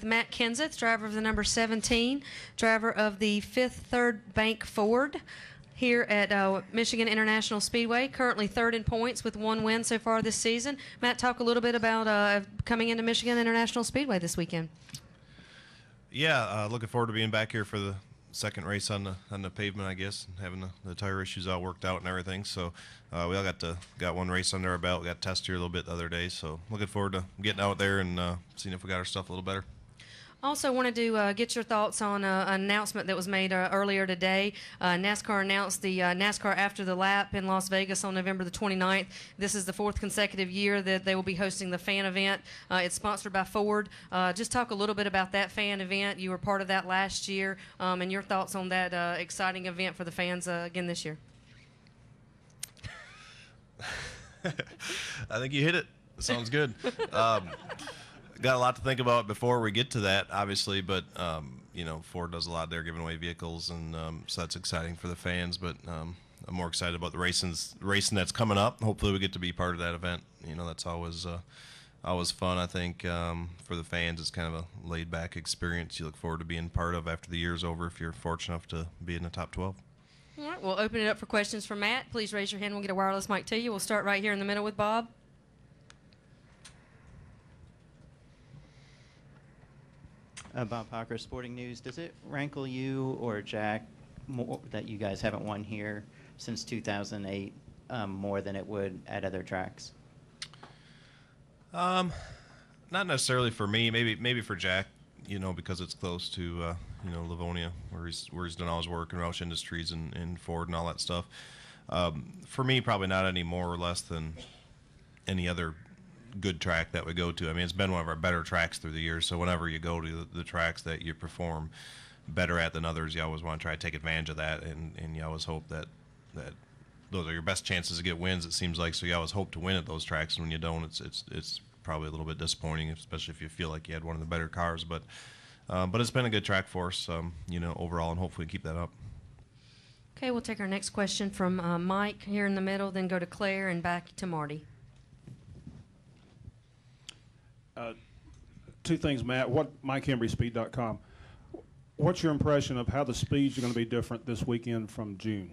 Matt Kenseth, driver of the number 17, driver of the 5th Third Bank Ford here at Michigan International Speedway, currently third in points with 1 win so far this season. Matt, talk a little bit about coming into Michigan International Speedway this weekend. Yeah, looking forward to being back here for the second race on the pavement, I guess, and having the tire issues all worked out and everything. So we all got one race under our belt. We got tested here a little bit the other day. So looking forward to getting out there and seeing if we got our stuff a little better. Also wanted to get your thoughts on an announcement that was made earlier today. NASCAR announced the NASCAR After the Lap in Las Vegas on November the 29th. This is the 4th consecutive year that they will be hosting the fan event. It's sponsored by Ford. Just talk a little bit about that fan event. You were part of that last year, and your thoughts on that exciting event for the fans again this year. I think you hit it. Sounds good. Got a lot to think about before we get to that, obviously, but you know, Ford does a lot there, giving away vehicles, and so that's exciting for the fans. But I'm more excited about the racing that's coming up. Hopefully, we get to be part of that event. You know, that's always fun. I think for the fans, it's kind of a laid-back experience you look forward to being part of after the year's over. If you're fortunate enough to be in the top 12. All right, we'll open it up for questions from Matt. Please raise your hand. We'll get a wireless mic to you. We'll start right here in the middle with Bob. Bob Parker, Sporting News. Does it rankle you or Jack more that you guys haven't won here since 2008 more than it would at other tracks? Not necessarily for me. Maybe for Jack. You know, because it's close to you know, Livonia, where he's done all his work in Roush Industries and Ford and all that stuff. For me, probably not any more or less than any other good track that we go to. I mean, it's been one of our better tracks through the years, so whenever you go to the tracks that you perform better at than others, you always want to try to take advantage of that, and you always hope that those are your best chances to get wins, it seems like. So you always hope to win at those tracks, and when you don't, it's probably a little bit disappointing, especially if you feel like you had one of the better cars. But it's been a good track for us, you know, overall, and hopefully keep that up. Okay, we'll take our next question from Mike here in the middle, then go to Claire and back to Marty. Two things, Matt. MikeHenryspeed.com. What's your impression of how the speeds are going to be different this weekend from June?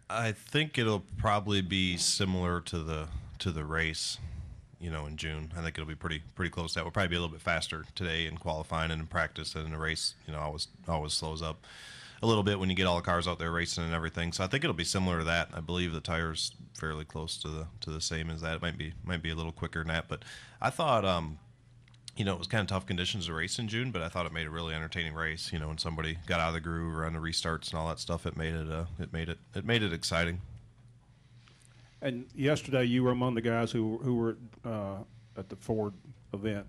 I think it'll probably be similar to the race, you know, in June. I think it'll be pretty close to that. We'll probably be a little bit faster today in qualifying and in practice, and in the race, you know, always slows up a little bit when you get all the cars out there racing and everything. So I think it'll be similar to that. I believe the tires fairly close to the same as that. It might be a little quicker than that, but I thought you know, it was kind of tough conditions to race in June, but I thought it made a really entertaining race. You know, when somebody got out of the groove or on the restarts and all that stuff, it made it exciting. And yesterday you were among the guys who were at the Ford event.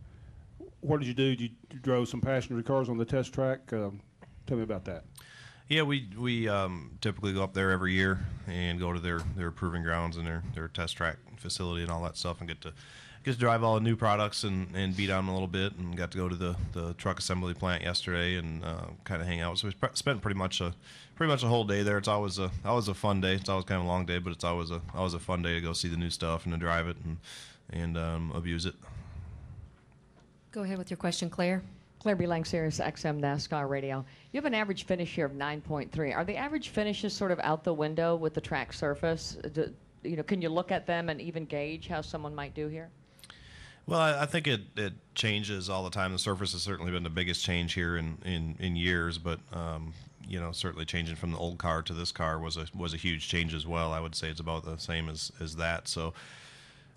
What did you do? You drove some passenger cars on the test track. Tell me about that. Yeah, we typically go up there every year and go to their proving grounds and their test track facility and all that stuff, and get to drive all the new products and beat on them a little bit, and got to go to the truck assembly plant yesterday and kind of hang out. So we spent pretty much a whole day there. It's always a fun day. It's always kind of a long day, but it's always a fun day to go see the new stuff and to drive it and abuse it. Go ahead with your question, Claire. Claire B. Lang, Sirius XM NASCAR Radio. You have an average finish here of 9.3. Are the average finishes sort of out the window with the track surface? You know, can you look at them and even gauge how someone might do here? Well, I think it changes all the time. The surface has certainly been the biggest change here in years, but you know, certainly changing from the old car to this car was a huge change as well. I would say it's about the same as that. So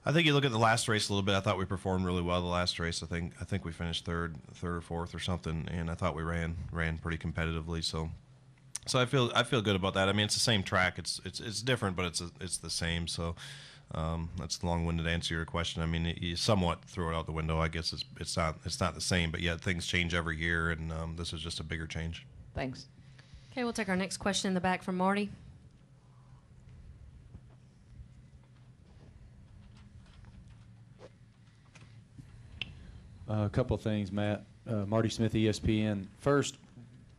I think you look at the last race a little bit. I thought we performed really well the last race. I think we finished third or fourth or something, and I thought we ran pretty competitively. So I feel good about that. I mean, it's the same track. It's different, but it's the same. So that's the long-winded answer to your question. I mean, you somewhat throw it out the window. I guess it's not the same, but yet things change every year, and this is just a bigger change. Thanks. Okay, we'll take our next question in the back from Marty. A couple of things, Matt. Marty Smith, ESPN. First,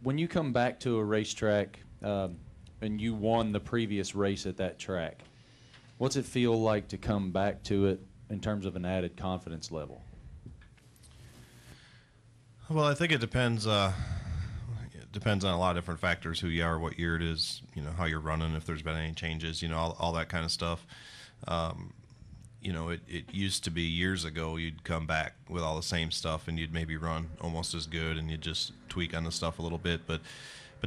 when you come back to a racetrack and you won the previous race at that track, what's it feel like to come back to it in terms of an added confidence level? Well, I think it depends. It depends on a lot of different factors: who you are, what year it is, how you're running, if there's been any changes, all that kind of stuff. It used to be years ago you'd come back with all the same stuff and you'd maybe run almost as good and you'd just tweak on the stuff a little bit. But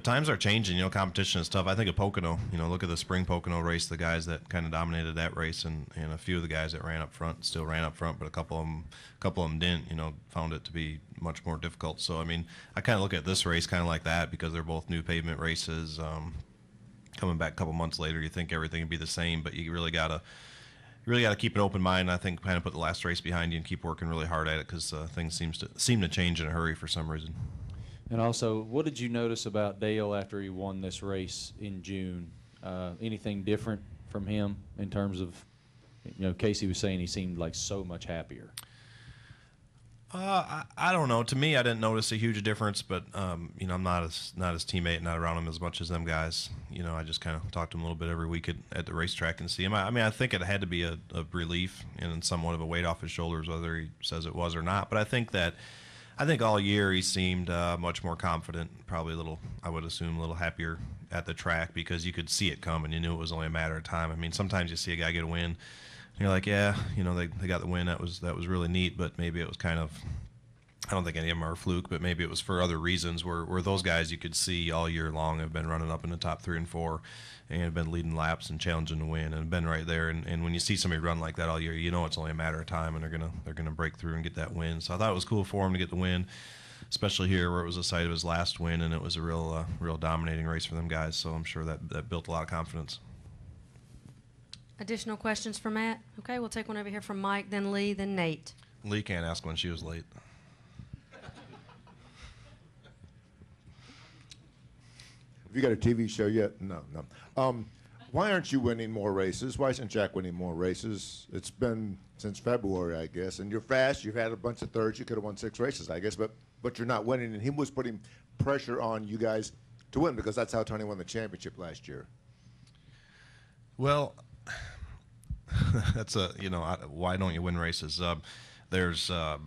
times are changing. Competition is tough. I think of Pocono. Look at the spring Pocono race. The guys that kind of dominated that race, and a few of the guys that ran up front still ran up front, but a couple of them didn't. Found it to be much more difficult. So I kind of look at this race kind of like that because they're both new pavement races. Coming back a couple months later, you think everything would be the same, but you really gotta keep an open mind. I think kind of put the last race behind you and keep working really hard at it because things seem to change in a hurry for some reason. And also, what did you notice about Dale after he won this race in June? Anything different from him in terms of, Casey was saying he seemed like so much happier. I don't know. To me, I didn't notice a huge difference, but I'm not his teammate, not around him as much as them guys. I just kind of talk to him a little bit every week at the racetrack and see him. I think it had to be a relief and somewhat of a weight off his shoulders, whether he says it was or not. But I think all year he seemed much more confident, probably I would assume, a little happier at the track because you could see it coming. You knew it was only a matter of time. Sometimes you see a guy get a win, and you're like, yeah, they got the win. That was really neat, but maybe it was kind of, I don't think any of them are a fluke, but maybe it was for other reasons where those guys you could see all year long have been running up in the top 3 and 4 and have been leading laps and challenging to win and been right there. And when you see somebody run like that all year, it's only a matter of time and they're gonna break through and get that win. So I thought it was cool for him to get the win, especially here where it was the site of his last win and it was a real dominating race for them guys. So I'm sure that built a lot of confidence. Additional questions for Matt? Okay, we'll take one over here from Mike, then Lee, then Nate. Lee can't ask when she was late. Have you got a TV show yet? No. Why aren't you winning more races? Why isn't Jack winning more races? It's been since February, I guess, and you're fast. You've had a bunch of thirds. You could have won 6 races, I guess, but you're not winning, and he was putting pressure on you guys to win because that's how Tony won the championship last year. Well, that's why don't you win races? There's a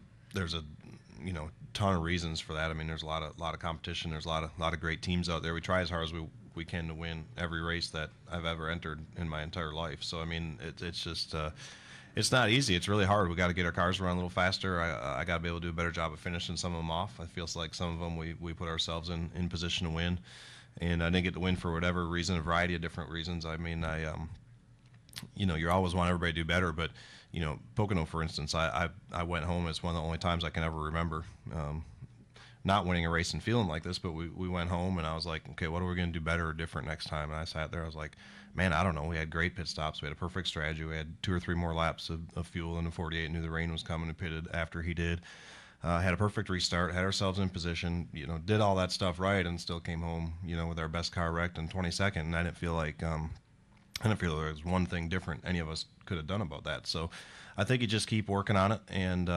ton of reasons for that. There's a lot of competition. There's a lot of great teams out there. We try as hard as we can to win every race that I've ever entered in my entire life. So it's just it's not easy. It's really hard. We got to get our cars around a little faster. I got to be able to do a better job of finishing some of them off. I feel like some of them we put ourselves in position to win, and I didn't get to win for whatever reason, a variety of different reasons. You always want everybody to do better, but Pocono, for instance, I went home. It's one of the only times I can ever remember not winning a race and feeling like this, but we went home and I was like, okay, what are we going to do better or different next time? And I sat there, I was like, man, I don't know. We had great pit stops. We had a perfect strategy. We had 2 or 3 more laps of fuel in the 48, knew the rain was coming and pitted after he did. Had a perfect restart, had ourselves in position, did all that stuff right and still came home, with our best car wrecked in 22nd. And I didn't feel like there was one thing different any of us could have done about that. So I think you just keep working on it and,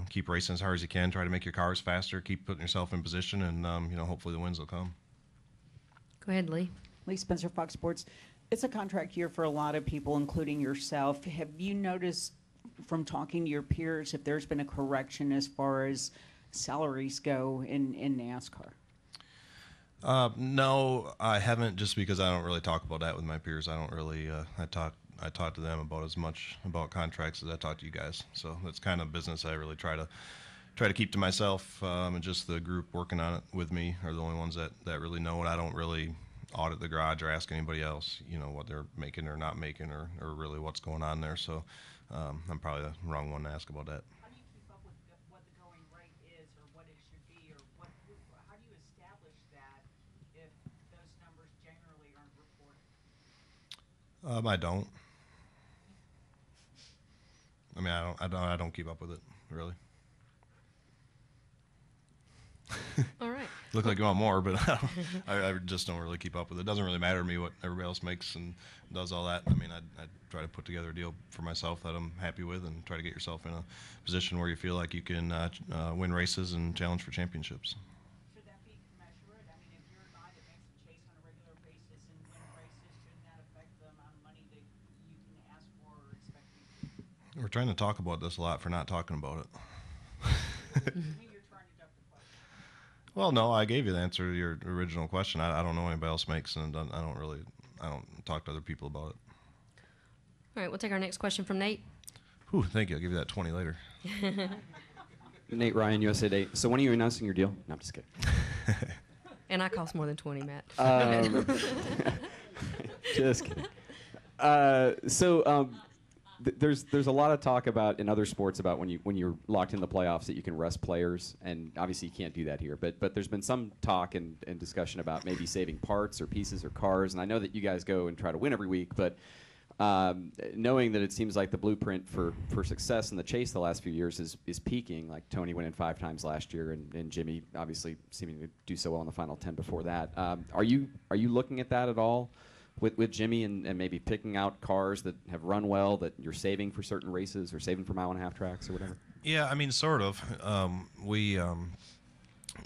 keep racing as hard as you can. Try to make your cars faster. Keep putting yourself in position, and hopefully the wins will come. Go ahead, Lee. Lee Spencer, Fox Sports. It's a contract year for a lot of people, including yourself. Have you noticed from talking to your peers if there's been a correction as far as salaries go in NASCAR? No, I haven't, just because I don't really talk about that with my peers. I don't really. I talk to them about as much about contracts as I talk to you guys. So that's kind of business I really try to keep to myself. And just the group working on it with me are the only ones that really know it. I don't really audit the garage or ask anybody else, what they're making or not making or really what's going on there. So I'm probably the wrong one to ask about that. How do you keep up with what the going rate is or what it should be, or how do you establish that if those numbers generally aren't reported? I don't. I don't keep up with it, really. All right. Look like you want more, but I just don't really keep up with it. It doesn't really matter to me what everybody else makes and does all that. I try to put together a deal for myself that I'm happy with and try to get yourself in a position where you feel like you can win races and challenge for championships. Should that be commensurate? If you're a guy that makes the chase on a regular basis and win races, shouldn't that affect the amount of money that you can ask for or expect you to? We're trying to talk about this a lot for not talking about it. You're trying to Well, no, I gave you the answer to your original question. I don't know anybody else makes, and I don't talk to other people about it. All right, we'll take our next question from Nate. Whew, thank you. I'll give you that 20 later. Nate Ryan, USA Today. So when are you announcing your deal? No, I'm just kidding. And I cost more than 20, Matt. Just kidding. There's a lot of talk about in other sports about when you're locked in the playoffs that you can rest players, and obviously you can't do that here. But there's been some talk and discussion about maybe saving parts or pieces or cars. And I know that you guys go and try to win every week, but knowing that it seems like the blueprint for success in the chase the last few years is peaking. Like Tony went in 5 times last year, and Jimmy obviously seeming to do so well in the final 10 before that. Are you looking at that at all? With Jimmy and maybe picking out cars that have run well that you're saving for certain races or saving for mile-and-a-half tracks or whatever? Yeah, I mean, sort of. We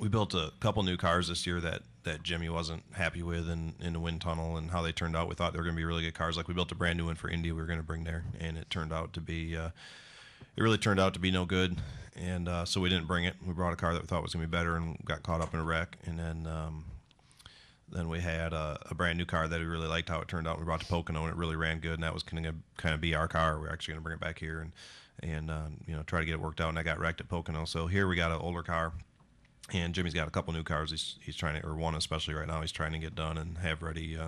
built a couple new cars this year that Jimmy wasn't happy with in the wind tunnel and how they turned out. We thought they were going to be really good cars. Like we built a brand new one for Indy we were going to bring there, and it turned out to be it really turned out to be no good. And so we didn't bring it. We brought a car that we thought was going to be better and got caught up in a wreck. And then we had a brand new car that we really liked how it turned out. We brought to Pocono, and it really ran good, and that was going to kind of be our car. We're actually going to bring it back here and try to get it worked out, and I got wrecked at Pocono. So here we got an older car, and Jimmy's got a couple new cars he's trying to, or one especially right now, he's trying to get done and have ready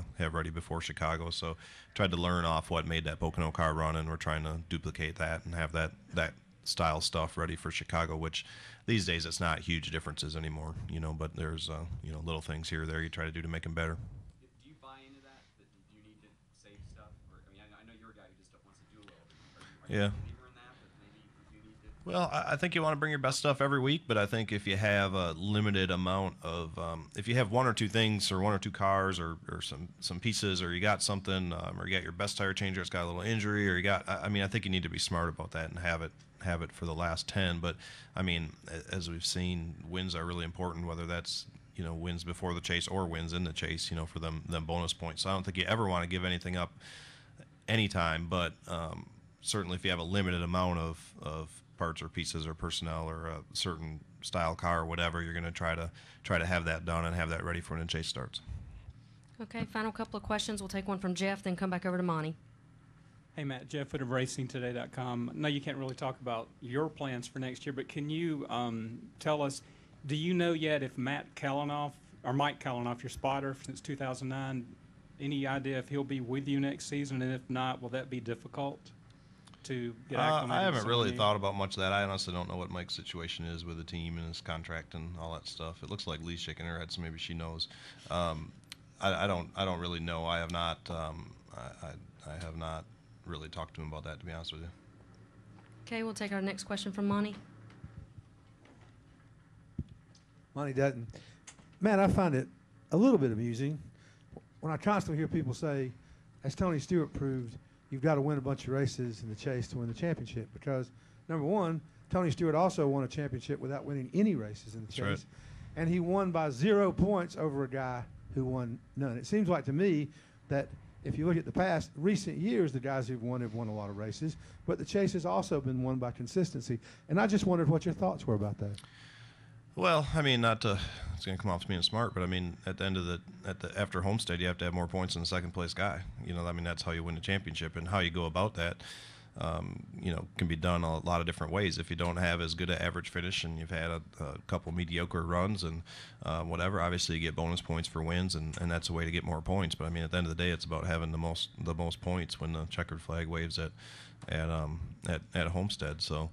before Chicago. So tried to learn off what made that Pocono car run, and we're trying to duplicate that and have that style stuff ready for Chicago, which these days it's not huge differences anymore, but there's little things here or there you try to do to make them better. Do you buy into that you need to save stuff? Or, I know you're a guy who just wants to do well. Are you Yeah. a believer in that maybe you need to? Well, I think you want to bring your best stuff every week, but I think if you have a limited amount of, if you have one or two things or one or two cars or some pieces, or you got something, or you got your best tire changer, it's got a little injury, or I think you need to be smart about that and have it for the last 10. But I mean, as we've seen, wins are really important, whether that's wins before the chase or wins in the chase, for them bonus points. So I don't think you ever want to give anything up anytime, but certainly if you have a limited amount of parts or pieces or personnel or a certain style car or whatever, you're going to try to have that done and have that ready for when the chase starts. Okay, final couple of questions. We'll take one from Jeff, then come back over to Monty. Hey, Matt, Jeff at RacingToday.com. I know you can't really talk about your plans for next year, but can you tell us, do you know yet if Mike Kalanoff, your spotter since 2009, any idea if he'll be with you next season? And if not, will that be difficult to get acclimated? I haven't to really something thought about much of that. I honestly don't know what Mike's situation is with the team and his contract and all that stuff. It looks like Lee's shaking her head, so maybe she knows. I don't really know. I have not. I have not really talked to him about that, to be honest with you. Okay, we'll take our next question from Monty. Monty Dutton. Matt, I find it a little bit amusing when I constantly hear people say, as Tony Stewart proved, you've got to win a bunch of races in the chase to win the championship. Because, number one, Tony Stewart also won a championship without winning any races in the chase. Right. And he won by 0 points over a guy who won none. It seems like to me that if you look at the past, recent years, the guys who've won have won a lot of races, but the chase has also been won by consistency. And I just wondered what your thoughts were about that. Well, I mean, it's going to come off as being smart, but I mean, at the end of after Homestead, you have to have more points than the second place guy. I mean, that's how you win the championship, and how you go about that, can be done a lot of different ways. If you don't have as good an average finish and you've had a couple mediocre runs and whatever, obviously you get bonus points for wins, and that's a way to get more points. But I mean, at the end of the day, it's about having the most points when the checkered flag waves at Homestead. So.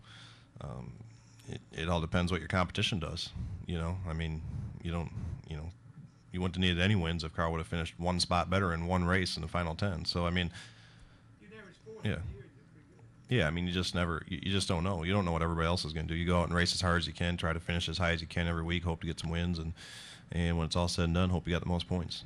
It all depends what your competition does. I mean, you wouldn't have needed any wins if Carl would have finished one spot better in one race in the final 10. So I mean, yeah. I mean, you just don't know. You don't know what everybody else is going to do. You go out and race as hard as you can, try to finish as high as you can every week, hope to get some wins, and when it's all said and done, hope you got the most points.